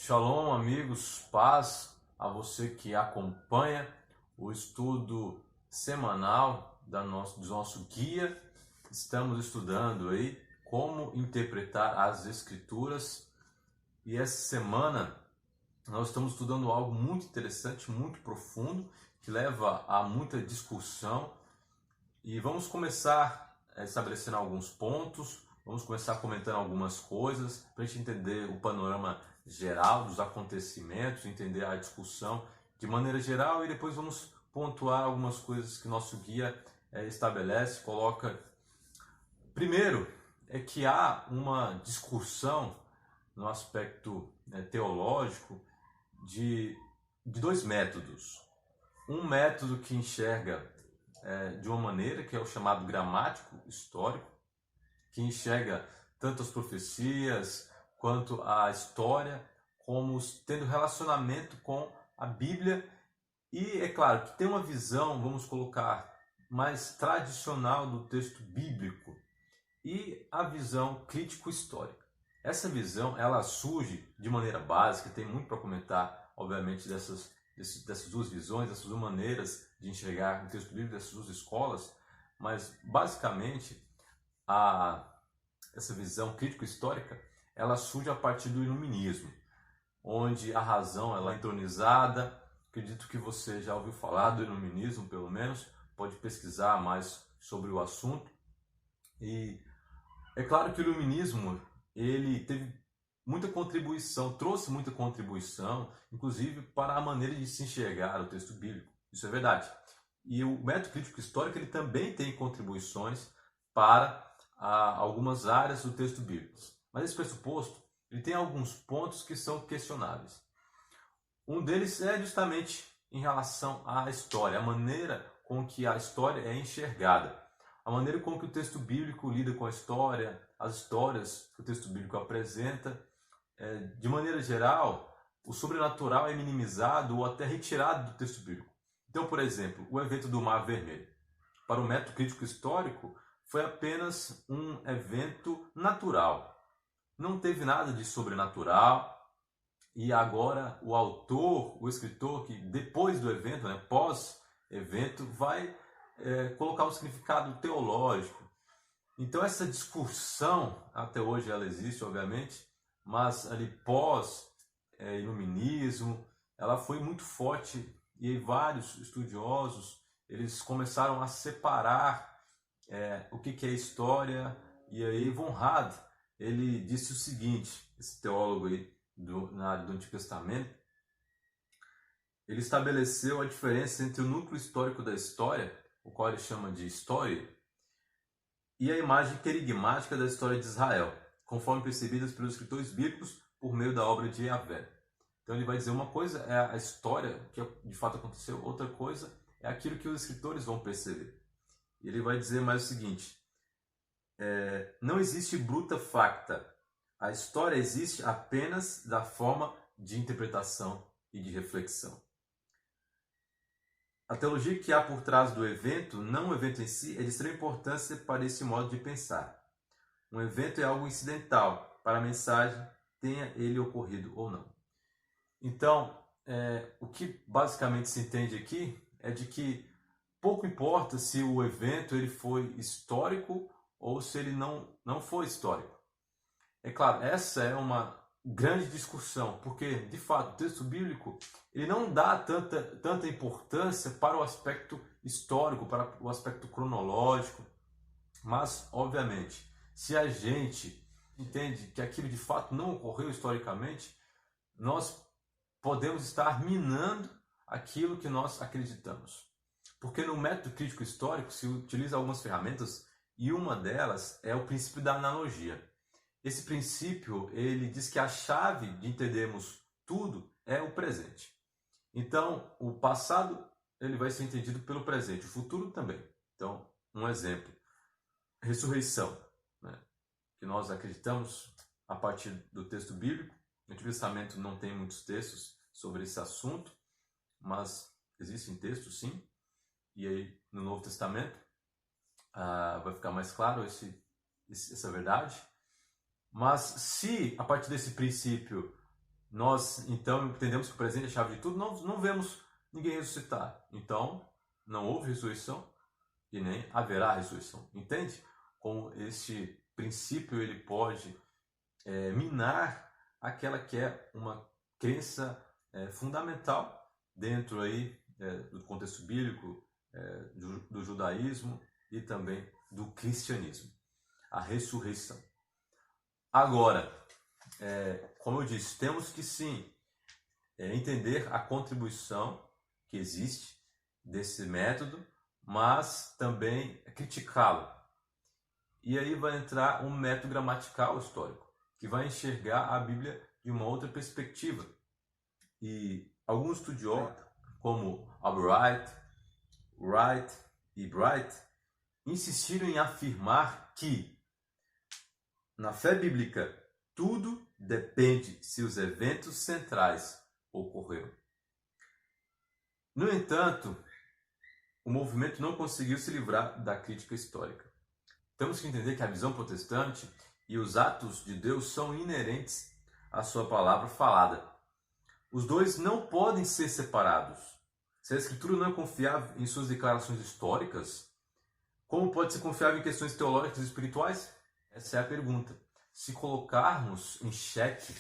Shalom, amigos, paz a você que acompanha o estudo semanal do nosso guia. Estamos estudando aí como interpretar as Escrituras e essa semana nós estamos estudando algo muito interessante, muito profundo, que leva a muita discussão e vamos começar estabelecendo alguns pontos, vamos começar comentando algumas coisas para a gente entender o panorama geral dos acontecimentos, entender a discussão de maneira geral e depois vamos pontuar algumas coisas que nosso guia estabelece, coloca. Primeiro, é que há uma discussão no aspecto teológico de dois métodos. Um método que enxerga de uma maneira, que é o chamado gramático histórico, que enxerga tanto as profecias quanto a história como tendo relacionamento com a Bíblia e, é claro, que tem uma visão, vamos colocar, mais tradicional do texto bíblico e a visão crítico-histórica. Essa visão, ela surge de maneira básica, tem muito para comentar, obviamente, dessas duas visões, dessas duas maneiras de enxergar o texto bíblico, dessas duas escolas, mas, basicamente, essa visão crítico-histórica, ela surge a partir do iluminismo, onde a razão ela é entronizada. Acredito que você já ouviu falar do iluminismo, pelo menos, pode pesquisar mais sobre o assunto. E é claro que o iluminismo ele teve muita contribuição, trouxe muita contribuição, inclusive para a maneira de se enxergar o texto bíblico. Isso é verdade. E o método crítico histórico ele também tem contribuições para algumas áreas do texto bíblico. Mas esse pressuposto ele tem alguns pontos que são questionáveis. Um deles é justamente em relação à história, a maneira com que a história é enxergada, a maneira com que o texto bíblico lida com a história, as histórias que o texto bíblico apresenta. De maneira geral, o sobrenatural é minimizado ou até retirado do texto bíblico. Então, por exemplo, o evento do Mar Vermelho. Para o método crítico histórico, foi apenas um evento natural. Não teve nada de sobrenatural. E agora o autor, o escritor, que depois do evento, pós-evento, vai colocar um significado teológico. Então essa discussão, até hoje ela existe, obviamente, mas ali pós-iluminismo, ela foi muito forte e aí vários estudiosos eles começaram a separar o que é história. E aí Von Rad, ele disse o seguinte, esse teólogo aí na área do Antigo Testamento, ele estabeleceu a diferença entre o núcleo histórico da história, o qual ele chama de história, e a imagem querigmática da história de Israel, conforme percebidas pelos escritores bíblicos por meio da obra de Yahvé. Então ele vai dizer uma coisa é a história que de fato aconteceu, outra coisa é aquilo que os escritores vão perceber. E ele vai dizer mais o seguinte, não existe bruta facta, a história existe apenas da forma de interpretação e de reflexão. A teologia que há por trás do evento, não o evento em si, é de extrema importância para esse modo de pensar. Um evento é algo incidental para a mensagem, tenha ele ocorrido ou não. Então, o que basicamente se entende aqui é de que pouco importa se o evento ele foi histórico ou se ele não foi histórico. É claro, essa é uma grande discussão, porque, de fato, o texto bíblico ele não dá tanta importância para o aspecto histórico, para o aspecto cronológico, mas, obviamente, se a gente entende que aquilo de fato não ocorreu historicamente, nós podemos estar minando aquilo que nós acreditamos. Porque no método crítico histórico se utiliza algumas ferramentas e uma delas é o princípio da analogia. Esse princípio, ele diz que a chave de entendermos tudo é o presente. Então, o passado ele vai ser entendido pelo presente, o futuro também. Então, um exemplo, ressurreição, que nós acreditamos a partir do texto bíblico. No Antigo Testamento não tem muitos textos sobre esse assunto, mas existem textos sim. E aí, no Novo Testamento, vai ficar mais claro essa verdade. Mas se, a partir desse princípio, nós então entendemos que o presente é a chave de tudo, não vemos ninguém ressuscitar. Então, não houve ressurreição e nem haverá ressurreição. Entende? Como este princípio ele pode minar aquela que é uma crença fundamental dentro aí do contexto bíblico, do judaísmo e também do cristianismo. A ressurreição. Agora, como eu disse, temos que sim entender a contribuição que existe desse método, mas também criticá-lo. E aí vai entrar um método gramatical histórico, que vai enxergar a Bíblia de uma outra perspectiva. E alguns estudiosos, como Albright, Wright e Bright, insistiram em afirmar que, na fé bíblica, tudo depende se os eventos centrais ocorreram. No entanto, o movimento não conseguiu se livrar da crítica histórica. Temos que entender que a visão protestante e os atos de Deus são inerentes à sua palavra falada. Os dois não podem ser separados. Se a Escritura não é confiável em suas declarações históricas, como pode ser confiável em questões teológicas e espirituais? Essa é a pergunta. Se colocarmos em xeque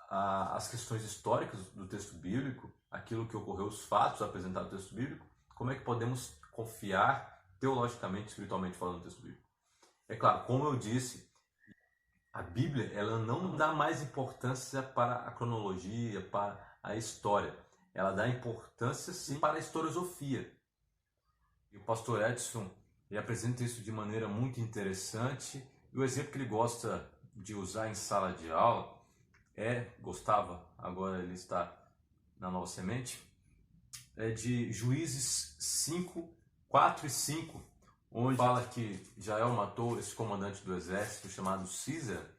as questões históricas do texto bíblico, aquilo que ocorreu, os fatos apresentados no texto bíblico, como é que podemos confiar teologicamente, espiritualmente falando no texto bíblico? É claro, como eu disse, a Bíblia ela não dá mais importância para a cronologia, para a história. Ela dá importância, sim, para a historiosofia. E o pastor Edson ele apresenta isso de maneira muito interessante. E o exemplo que ele gosta de usar em sala de aula gostava, agora ele está na Nova Semente, é de Juízes 5, 4 e 5, onde fala que Jael matou esse comandante do exército chamado Císera.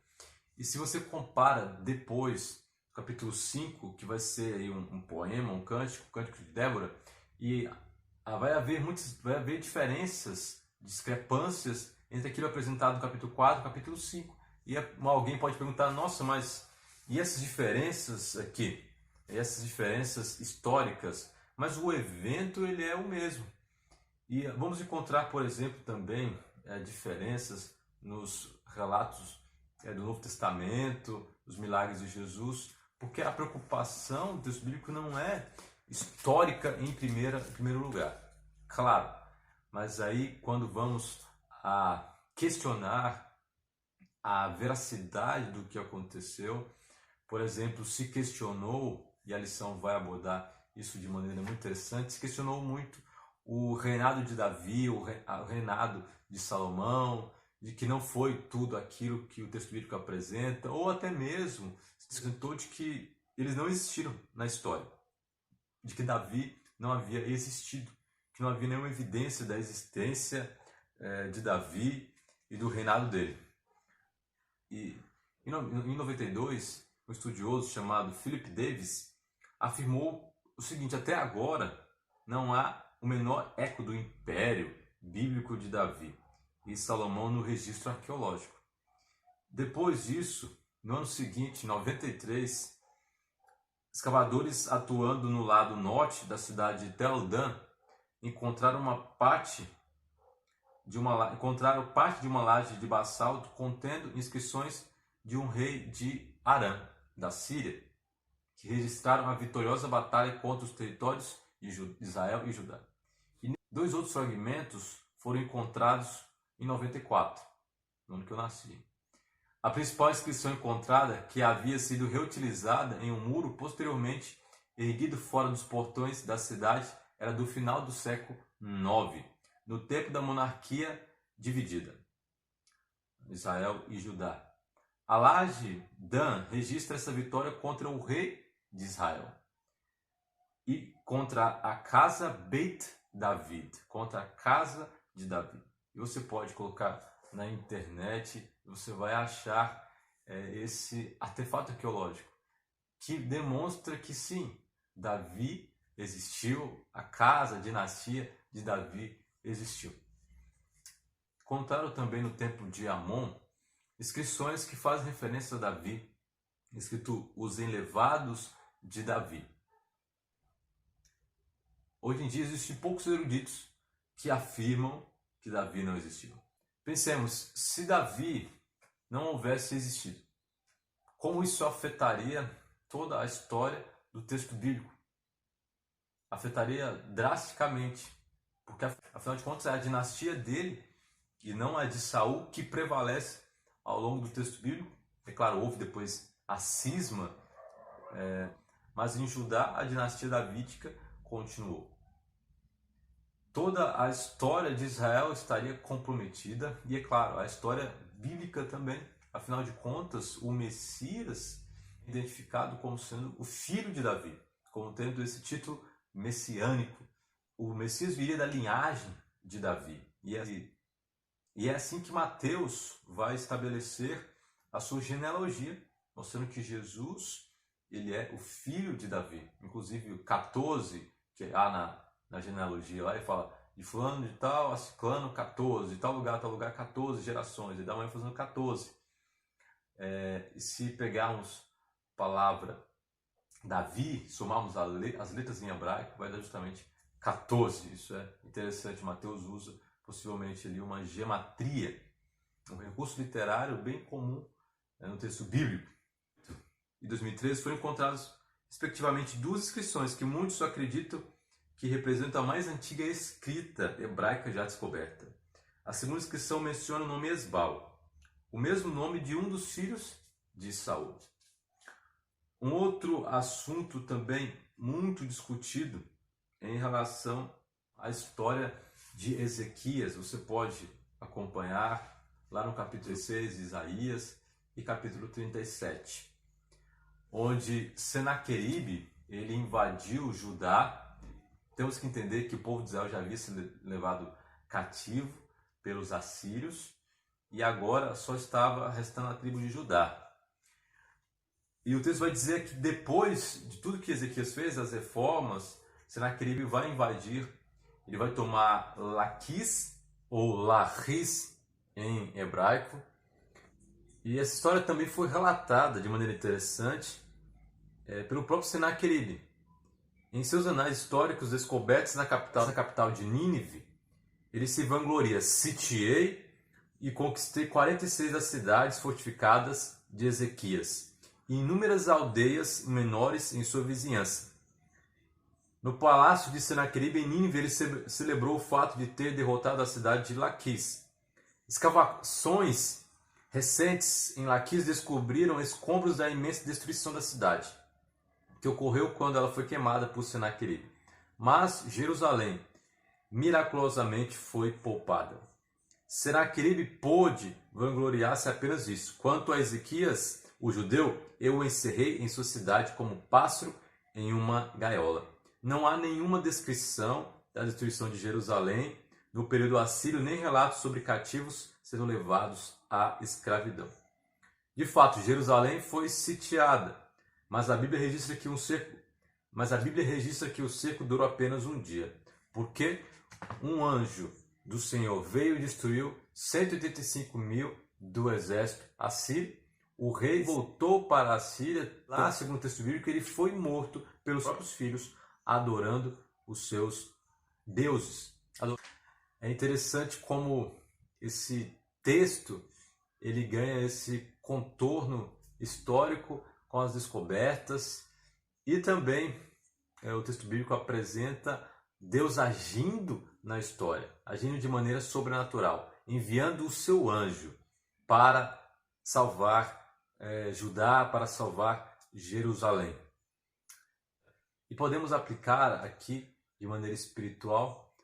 E se você compara depois, capítulo 5, que vai ser aí um poema, um cântico de Débora, e vai haver diferenças, discrepâncias entre aquilo apresentado no capítulo 4 e no capítulo 5. E alguém pode perguntar, nossa, mas e essas diferenças aqui? Essas diferenças históricas? Mas o evento ele é o mesmo. E vamos encontrar, por exemplo, também diferenças nos relatos do Novo Testamento, os milagres de Jesus, porque a preocupação do texto bíblico não é histórica em primeiro lugar. Claro, mas aí quando vamos a questionar a veracidade do que aconteceu, por exemplo, se questionou, e a lição vai abordar isso de maneira muito interessante, se questionou muito o reinado de Davi, o reinado de Salomão, de que não foi tudo aquilo que o texto bíblico apresenta, ou até mesmo se questionou de que eles não existiram na história, de que Davi não havia existido, que não havia nenhuma evidência da existência de Davi e do reinado dele. E em 92, um estudioso chamado Philip Davis afirmou o seguinte: até agora não há o menor eco do império bíblico de Davi e Salomão no registro arqueológico. Depois disso, no ano seguinte, em 93, escavadores atuando no lado norte da cidade de Tel Dan encontraram parte de uma laje de basalto contendo inscrições de um rei de Arã, da Síria, que registraram a vitoriosa batalha contra os territórios de Israel e Judá. E dois outros fragmentos foram encontrados em 94, no ano que eu nasci. A principal inscrição encontrada, que havia sido reutilizada em um muro posteriormente erguido fora dos portões da cidade, era do final do século IX, no tempo da monarquia dividida, Israel e Judá. A laje Dan registra essa vitória contra o rei de Israel e contra a casa Beit David, contra a casa de Davi. E você pode colocar na internet, você vai achar esse artefato arqueológico que demonstra que sim, Davi existiu, a casa, a dinastia de Davi existiu. Encontraram também no templo de Amon inscrições que fazem referência a Davi, escrito os enlevados de Davi. Hoje em dia existem poucos eruditos que afirmam que Davi não existiu. Pensemos, se Davi não houvesse existido, como isso afetaria toda a história do texto bíblico? Afetaria drasticamente, porque afinal de contas é a dinastia dele e não a de Saul que prevalece ao longo do texto bíblico. É claro, houve depois a cisma, mas em Judá a dinastia davídica continuou. Toda a história de Israel estaria comprometida e, é claro, a história bíblica também. Afinal de contas, o Messias é identificado como sendo o filho de Davi, como tendo esse título messiânico. O Messias viria da linhagem de Davi. E é assim que Mateus vai estabelecer a sua genealogia, mostrando que Jesus ele é o filho de Davi. Inclusive o 14, que há na genealogia lá, ele fala de fulano de tal a ciclano 14, de tal lugar 14 gerações, e dá uma ênfase no 14. E se pegarmos a palavra Davi, somarmos as letras em hebraico, vai dar justamente 14. Isso é interessante, Mateus usa possivelmente ali uma gematria, um recurso literário bem comum no texto bíblico. Em 2013 foram encontradas respectivamente duas inscrições que muitos acreditam que representa a mais antiga escrita hebraica já descoberta. A segunda inscrição menciona o nome Esbal, o mesmo nome de um dos filhos de Saul. Um outro assunto também muito discutido é em relação à história de Ezequias. Você pode acompanhar lá no capítulo 6 de Isaías e capítulo 37, onde Senaqueribe ele invadiu Judá. Temos que entender que o povo de Israel já havia sido levado cativo pelos assírios e agora só estava restando a tribo de Judá. E o texto vai dizer que depois de tudo que Ezequias fez, as reformas, Senaqueribe vai invadir, ele vai tomar Laquis ou Laquis em hebraico. E essa história também foi relatada de maneira interessante pelo próprio Senaqueribe. Em seus anais históricos descobertos na capital de Nínive, ele se vangloria: sitiei e conquistei 46 das cidades fortificadas de Ezequias e inúmeras aldeias menores em sua vizinhança. No palácio de Senaqueribe em Nínive, ele celebrou o fato de ter derrotado a cidade de Laquis. Escavações recentes em Laquis descobriram escombros da imensa destruição da cidade, que ocorreu quando ela foi queimada por Senaqueribe. Mas Jerusalém miraculosamente foi poupada. Senaqueribe pôde vangloriar-se apenas disso. Quanto a Ezequias, o judeu, eu o encerrei em sua cidade como pássaro em uma gaiola. Não há nenhuma descrição da destruição de Jerusalém no período assírio, nem relatos sobre cativos sendo levados à escravidão. De fato, Jerusalém foi sitiada, mas a Bíblia registra que o cerco durou apenas um dia, porque um anjo do Senhor veio e destruiu 185.000 do exército assírio. O rei voltou para a Síria, lá segundo o texto bíblico, ele foi morto pelos próprios filhos, adorando os seus deuses. É interessante como esse texto ele ganha esse contorno histórico com as descobertas, e também o texto bíblico apresenta Deus agindo na história, agindo de maneira sobrenatural, enviando o seu anjo para salvar Judá, para salvar Jerusalém. E podemos aplicar aqui de maneira espiritual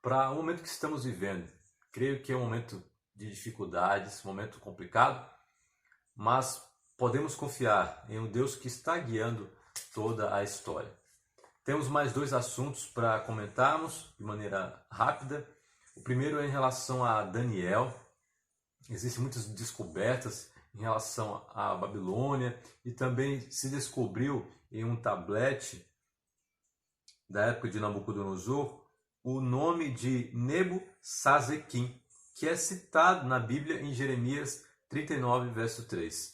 para o momento que estamos vivendo. Creio que é um momento de dificuldades, um momento complicado, mas podemos confiar em um Deus que está guiando toda a história. Temos mais dois assuntos para comentarmos de maneira rápida. O primeiro é em relação a Daniel. Existem muitas descobertas em relação à Babilônia e também se descobriu em um tablete da época de Nabucodonosor o nome de Nebusazequim, que é citado na Bíblia em Jeremias 39, verso 3.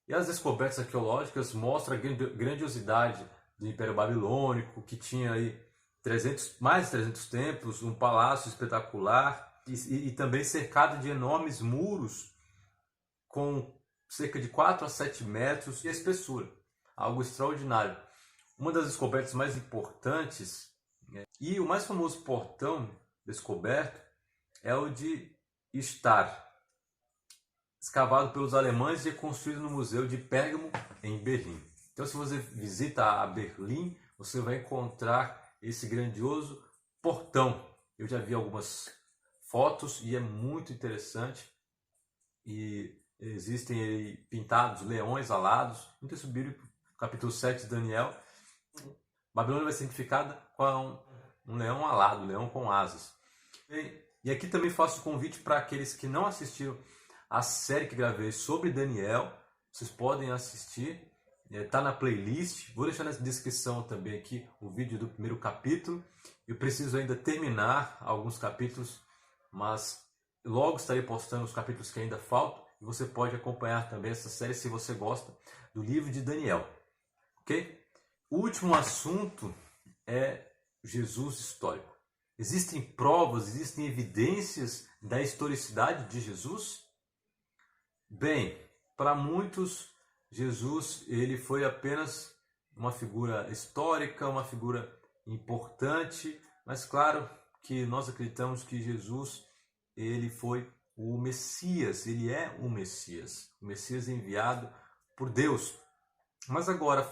E as descobertas arqueológicas mostram a grandiosidade do Império Babilônico, que tinha aí mais de 300 templos, um palácio espetacular e também cercado de enormes muros com cerca de 4 a 7 metros de espessura. Algo extraordinário. Uma das descobertas mais importantes e o mais famoso portão descoberto é o de Star, escavado pelos alemães e construído no Museu de Pérgamo, em Berlim. Então, se você visita a Berlim, você vai encontrar esse grandioso portão. Eu já vi algumas fotos e é muito interessante. E existem aí pintados leões alados. No texto bíblico, capítulo 7 de Daniel, Babilônia vai ser identificada com um leão alado, um leão com asas. E aqui também faço o convite para aqueles que não assistiram a série que gravei sobre Daniel. Vocês podem assistir, está na playlist. Vou deixar na descrição também aqui o vídeo do primeiro capítulo. Eu preciso ainda terminar alguns capítulos, mas logo estarei postando os capítulos que ainda faltam. E você pode acompanhar também essa série se você gosta do livro de Daniel. Ok? O último assunto é Jesus histórico. Existem provas, existem evidências da historicidade de Jesus? Bem, para muitos, Jesus ele foi apenas uma figura histórica, uma figura importante, mas claro que nós acreditamos que Jesus ele foi o Messias, ele é o Messias enviado por Deus. Mas agora,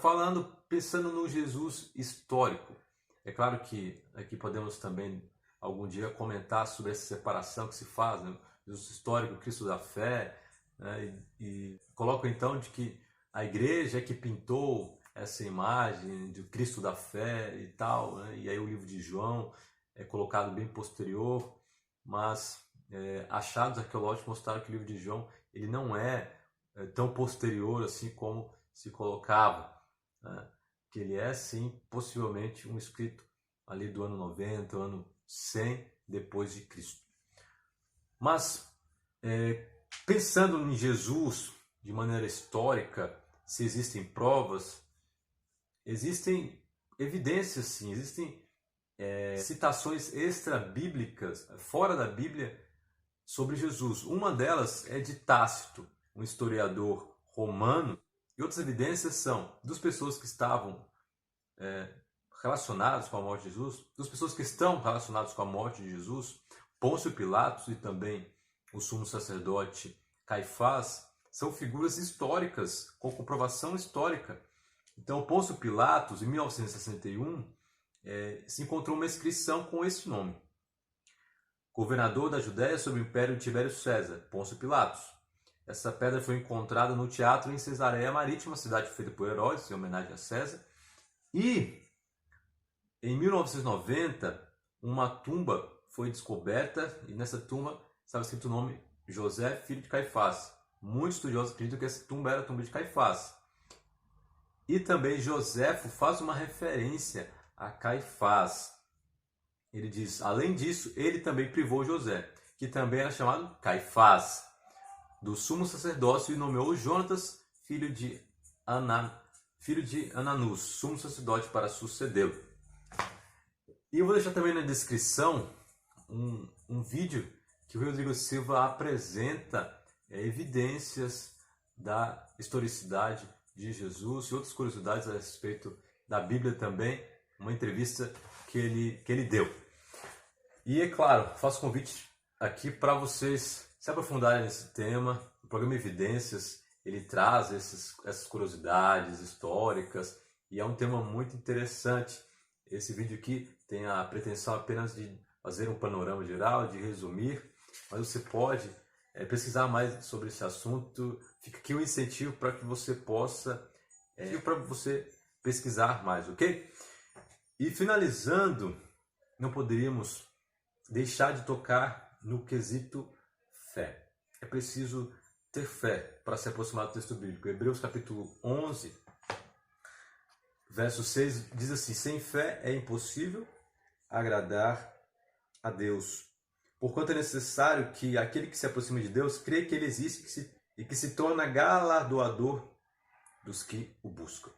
pensando no Jesus histórico, é claro que aqui podemos também algum dia comentar sobre essa separação que se faz, né? Jesus histórico, Cristo da fé, né? E coloco então de que a igreja é que pintou essa imagem de Cristo da fé e tal, né? E aí o livro de João é colocado bem posterior, mas achados arqueológicos mostraram que o livro de João ele não é tão posterior assim como se colocava, né? Que ele é sim possivelmente um escrito ali do ano 90, ano 100 depois de Cristo. Mas pensando em Jesus de maneira histórica, se existem provas, existem evidências sim, existem citações extra-bíblicas, fora da Bíblia, sobre Jesus. Uma delas é de Tácito, um historiador romano, e outras evidências são das pessoas que estavam relacionadas com a morte de Jesus, das pessoas que estão relacionadas com a morte de Jesus, Pôncio Pilatos e também o sumo sacerdote Caifás, são figuras históricas, com comprovação histórica. Então, Pôncio Pilatos, em 1961, se encontrou uma inscrição com esse nome. Governador da Judéia sob o império de Tibério César, Pôncio Pilatos. Essa pedra foi encontrada no teatro em Cesareia Marítima, cidade feita por Herodes, em homenagem a César. E, em 1990, uma tumba foi descoberta e nessa tumba estava escrito o nome José, filho de Caifás. Muitos estudiosos acreditam que essa tumba era a tumba de Caifás. E também Joséfo faz uma referência a Caifás. Ele diz, além disso, ele também privou José, que também era chamado Caifás, do sumo sacerdócio e nomeou Jonatas, filho de Ananus, sumo sacerdote, para sucedê-lo. E eu vou deixar também na descrição um vídeo que o Rodrigo Silva apresenta evidências da historicidade de Jesus e outras curiosidades a respeito da Bíblia também, uma entrevista que ele deu. E é claro, faço convite aqui para vocês se aprofundarem nesse tema. O programa Evidências, ele traz essas curiosidades históricas e é um tema muito interessante. Esse vídeo aqui tem a pretensão apenas de fazer um panorama geral, de resumir, mas você pode pesquisar mais sobre esse assunto. Fica aqui um incentivo para que você possa para você pesquisar mais, ok? E finalizando, não poderíamos deixar de tocar no quesito fé. É preciso ter fé para se aproximar do texto bíblico. Hebreus capítulo 11, verso 6 diz assim: sem fé é impossível agradar a Deus. Porquanto é necessário que aquele que se aproxima de Deus crê que ele existe e que se torna galardoador dos que o buscam.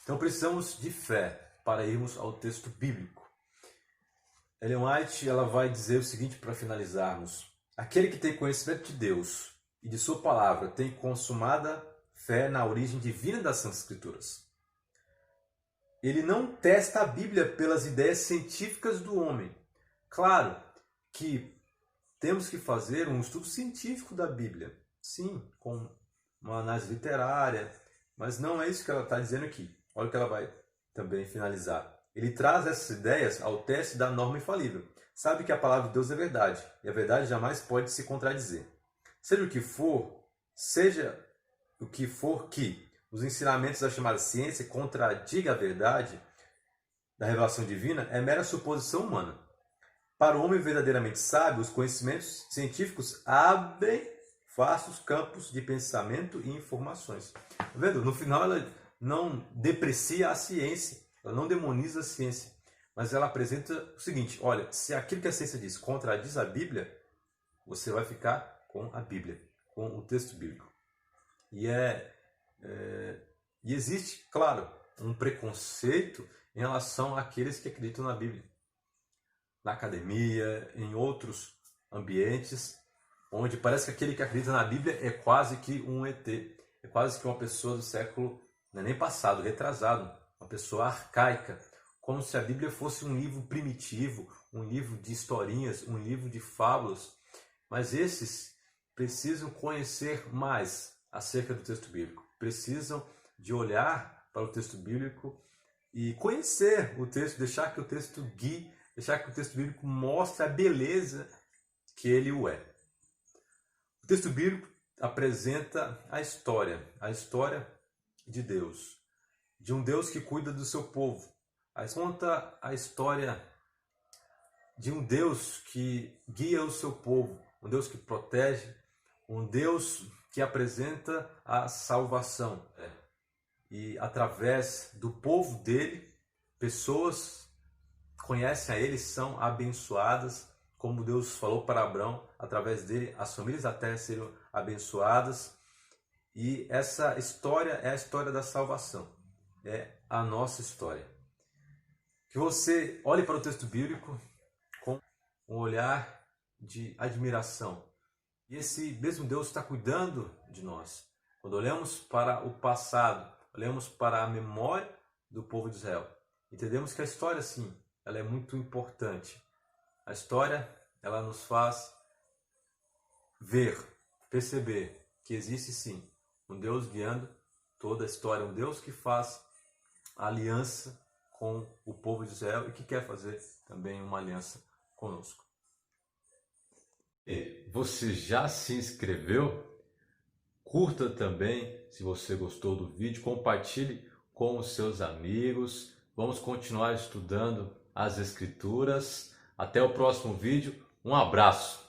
Então precisamos de fé para irmos ao texto bíblico. Ellen White ela vai dizer o seguinte para finalizarmos: aquele que tem conhecimento de Deus e de sua palavra tem consumada fé na origem divina das Santas Escrituras. Ele não testa a Bíblia pelas ideias científicas do homem. Claro que temos que fazer um estudo científico da Bíblia, sim, com uma análise literária, mas não é isso que ela está dizendo aqui. Olha o que ela vai também finalizar. Ele traz essas ideias ao teste da norma infalível. Sabe que a palavra de Deus é verdade, e a verdade jamais pode se contradizer. Seja o que for que os ensinamentos da chamada ciência contradiga a verdade da revelação divina, é mera suposição humana. Para o homem verdadeiramente sábio, os conhecimentos científicos abrem vastos campos de pensamento e informações. Tá vendo? No final, ela não deprecia a ciência, ela não demoniza a ciência, mas ela apresenta o seguinte: olha, se aquilo que a ciência diz contradiz a Bíblia, você vai ficar com a Bíblia, com o texto bíblico. E existe, claro, um preconceito em relação àqueles que acreditam na Bíblia. Na academia, em outros ambientes, onde parece que aquele que acredita na Bíblia é quase que um ET, é quase que uma pessoa do século, não é nem passado, retrasado, uma pessoa arcaica, como se a Bíblia fosse um livro primitivo, um livro de historinhas, um livro de fábulas. Mas esses precisam conhecer mais acerca do texto bíblico, precisam de olhar para o texto bíblico e conhecer o texto, deixar que o texto guie, deixar que o texto bíblico mostre a beleza que ele o é. O texto bíblico apresenta a história de Deus, de um Deus que cuida do seu povo. Conta a história de um Deus que guia o seu povo, um Deus que protege, um Deus que apresenta a salvação. E através do povo dele, pessoas conhecem a ele, são abençoadas, como Deus falou para Abraão, através dele as famílias da terra serão abençoadas. E essa história é a história da salvação, é a nossa história. Que você olhe para o texto bíblico com um olhar de admiração. E esse mesmo Deus está cuidando de nós. Quando olhamos para o passado, olhamos para a memória do povo de Israel, entendemos que a história, sim, ela é muito importante. A história, ela nos faz ver, perceber que existe, sim, um Deus guiando toda a história, um Deus que faz aliança com o povo de Israel e que quer fazer também uma aliança conosco. E você já se inscreveu? Curta também, se você gostou do vídeo, compartilhe com os seus amigos. Vamos continuar estudando as Escrituras. Até o próximo vídeo. Um abraço!